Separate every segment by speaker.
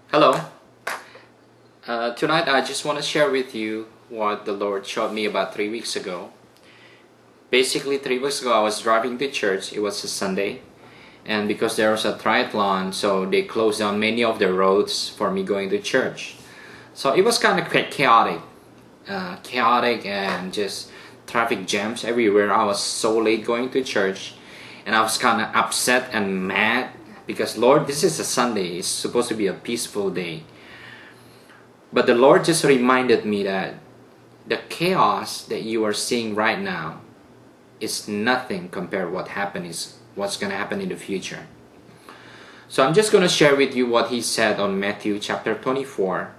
Speaker 1: Hello. Tonight I just want to share with you what the Lord showed me about 3 weeks ago. Basically, 3 weeks ago I was driving to church. It was a Sunday, and because there was a triathlon, so they closed down many of the roads for me going to church. So it was kind of chaotic and just traffic jams everywhere. I was so late going to church, and I was kind of upset and mad because, Lord, this is a Sunday. It's supposed to be a peaceful day. But the Lord just reminded me that the chaos that you are seeing right now is nothing compared to what's going to happen in the future. So I'm just going to share with you what He said on Matthew chapter 24.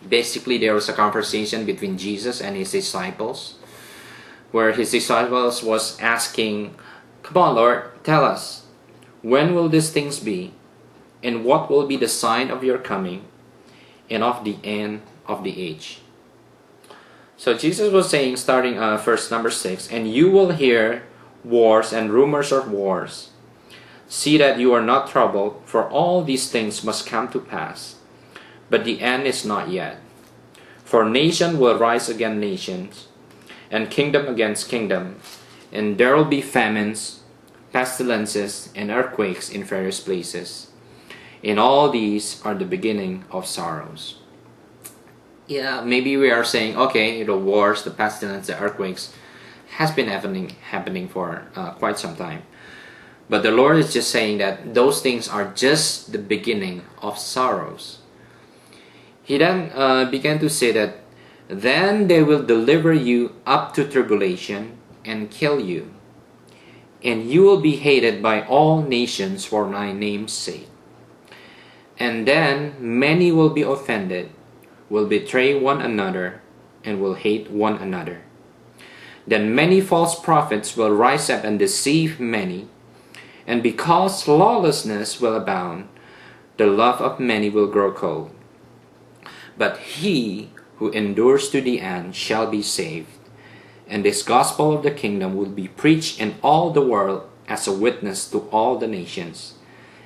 Speaker 1: Basically, there was a conversation between Jesus and His disciples, where His disciples was asking, "Come on, Lord, tell us, when will these things be? And what will be the sign of your coming and of the end of the age?" So Jesus was saying, starting verse number 6, "And you will hear wars and rumors of wars. See that you are not troubled, for all these things must come to pass. But the end is not yet. For nation will rise against nations, and kingdom against kingdom, and there will be famines, pestilences, and earthquakes in various places. And all these are the beginning of sorrows." Yeah, maybe we are saying, okay, the wars, the pestilence, the earthquakes has been happening for quite some time. But the Lord is just saying that those things are just the beginning of sorrows. He then began to say that, "Then they will deliver you up to tribulation and kill you. And you will be hated by all nations for my name's sake. And then many will be offended, will betray one another, and will hate one another. Then many false prophets will rise up and deceive many. And because lawlessness will abound, the love of many will grow cold. But he who endures to the end shall be saved. And this gospel of the kingdom will be preached in all the world as a witness to all the nations.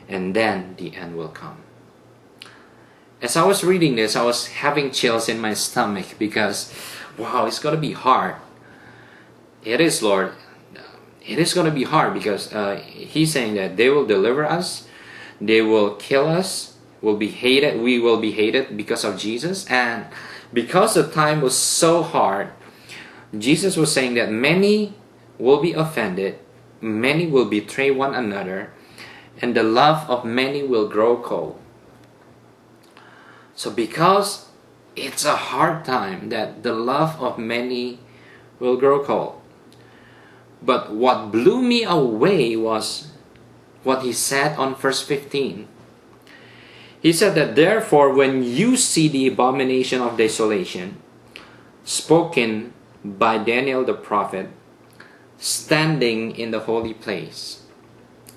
Speaker 1: And then the end will come." As I was reading this, I was having chills in my stomach because, wow, it's going to be hard. It is, Lord. It is going to be hard because He's saying that they will deliver us, they will kill us, will be hated. We will be hated because of Jesus. And because the time was so hard, Jesus was saying that many will be offended, many will betray one another, and the love of many will grow cold. So because it's a hard time, that the love of many will grow cold. But what blew me away was what He said on verse 15. He said that, "Therefore, when you see the abomination of desolation, spoken by Daniel the prophet, standing in the holy place."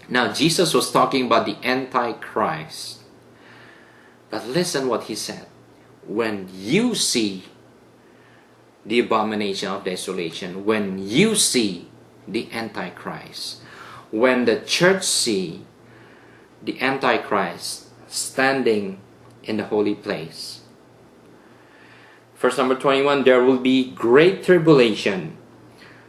Speaker 1: Now, Jesus was talking about the Antichrist. But listen what He said. When you see the abomination of desolation, when you see the Antichrist, when the church see the Antichrist standing in the holy place. Verse number 21, "There will be great tribulation,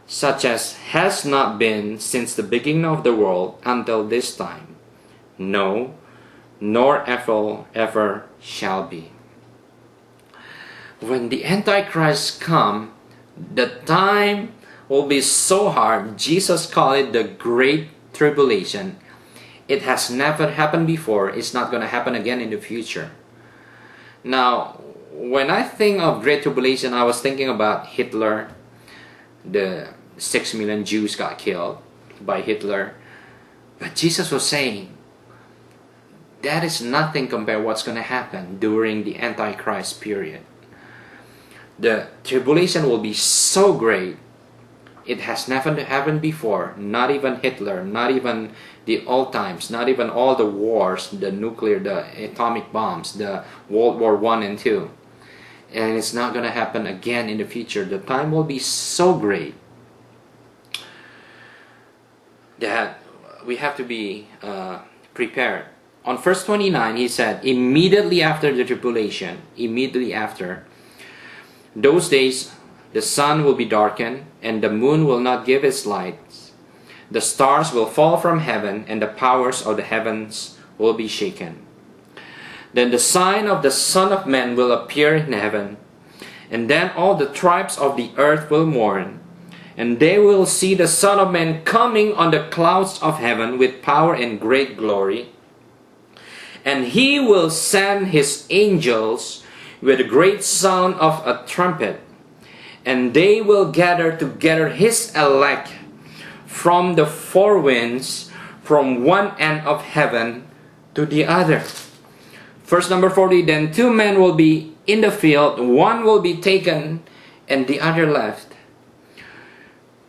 Speaker 1: such as has not been since the beginning of the world until this time. No, nor ever shall be." When the Antichrist come, the time will be so hard. Jesus called it the Great Tribulation. It has never happened before. It's not going to happen again in the future. Now, when I think of Great Tribulation, I was thinking about Hitler. The 6 million Jews got killed by Hitler. But Jesus was saying, that is nothing compared to what's going to happen during the Antichrist period. The tribulation will be so great. It has never happened before. Not even Hitler, not even the old times, not even all the wars, the nuclear, the atomic bombs, the World War I and II. And it's not going to happen again in the future. The time will be so great that we have to be prepared. On verse 29, he said, immediately after the tribulation, immediately after, those days the sun will be darkened, and the moon will not give its light. The stars will fall from heaven, and the powers of the heavens will be shaken. Then the sign of the Son of Man will appear in heaven, and then all the tribes of the earth will mourn, and they will see the Son of Man coming on the clouds of heaven with power and great glory. And he will send his angels with a great sound of a trumpet, and they will gather together his elect from the four winds, from one end of heaven to the other. Verse number 40, then two men will be in the field, one will be taken and the other left.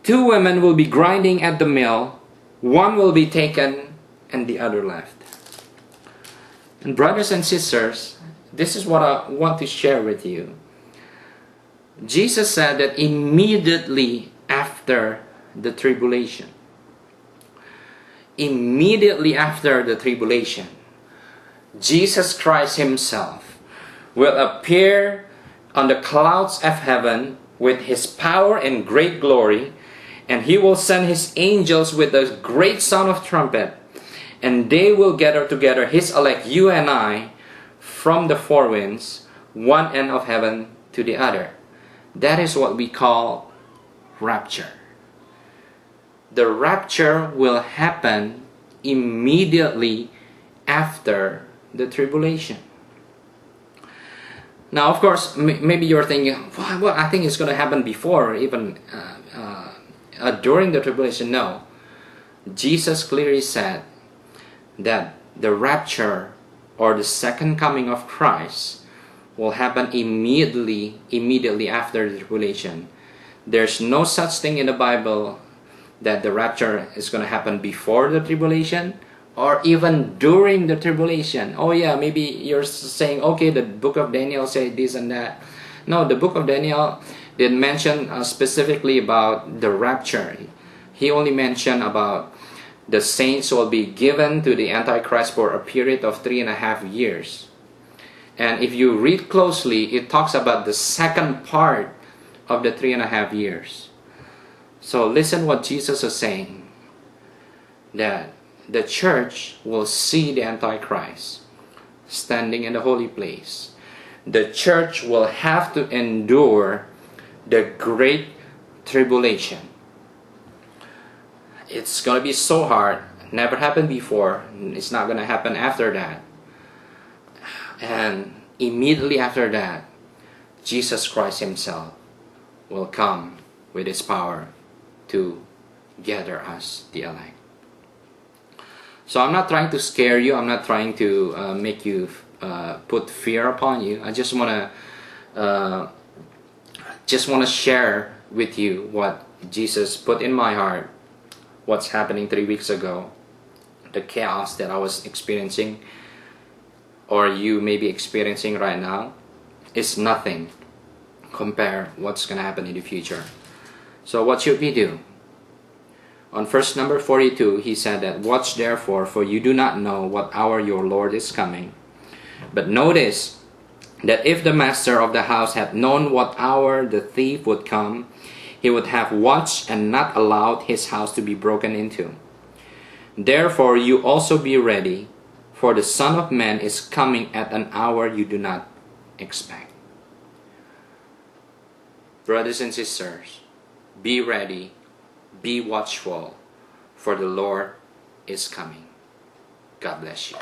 Speaker 1: Two women will be grinding at the mill, one will be taken and the other left. And brothers and sisters, this is what I want to share with you. Jesus said that immediately after the tribulation, immediately after the tribulation, Jesus Christ himself will appear on the clouds of heaven with his power and great glory, and he will send his angels with a great sound of trumpet, and they will gather together his elect, you and I, from the four winds, one end of heaven to the other. That is what we call rapture. The rapture will happen immediately after the tribulation. Now, of course, maybe you're thinking, well, I think it's going to happen before, even during the tribulation. No. Jesus clearly said that the rapture or the second coming of Christ will happen immediately after the tribulation. There's no such thing in the Bible that the rapture is going to happen before the tribulation or even during the tribulation. Oh yeah, maybe you're saying, okay, the book of Daniel said this and that. No, the book of Daniel didn't mention specifically about the rapture. He only mentioned about the saints will be given to the Antichrist for a period of 3.5 years. And if you read closely, it talks about the second part of the 3.5 years. So listen what Jesus is saying, that the church will see the Antichrist standing in the holy place. The church will have to endure the Great Tribulation. It's going to be so hard. Never happened before. It's not going to happen after that. And immediately after that, Jesus Christ himself will come with his power to gather us, the elect. So I'm not trying to scare you. I'm not trying to make you put fear upon you. I just want to share with you what Jesus put in my heart, what's happening 3 weeks ago, the chaos that I was experiencing, or you may be experiencing right now, is nothing compared what's going to happen in the future. So what should we do? On verse number 42, he said that, watch therefore, for you do not know what hour your Lord is coming. But notice that if the master of the house had known what hour the thief would come, he would have watched and not allowed his house to be broken into. Therefore you also be ready, for the Son of Man is coming at an hour you do not expect. Brothers and sisters, be ready, be watchful, for the Lord is coming. God bless you.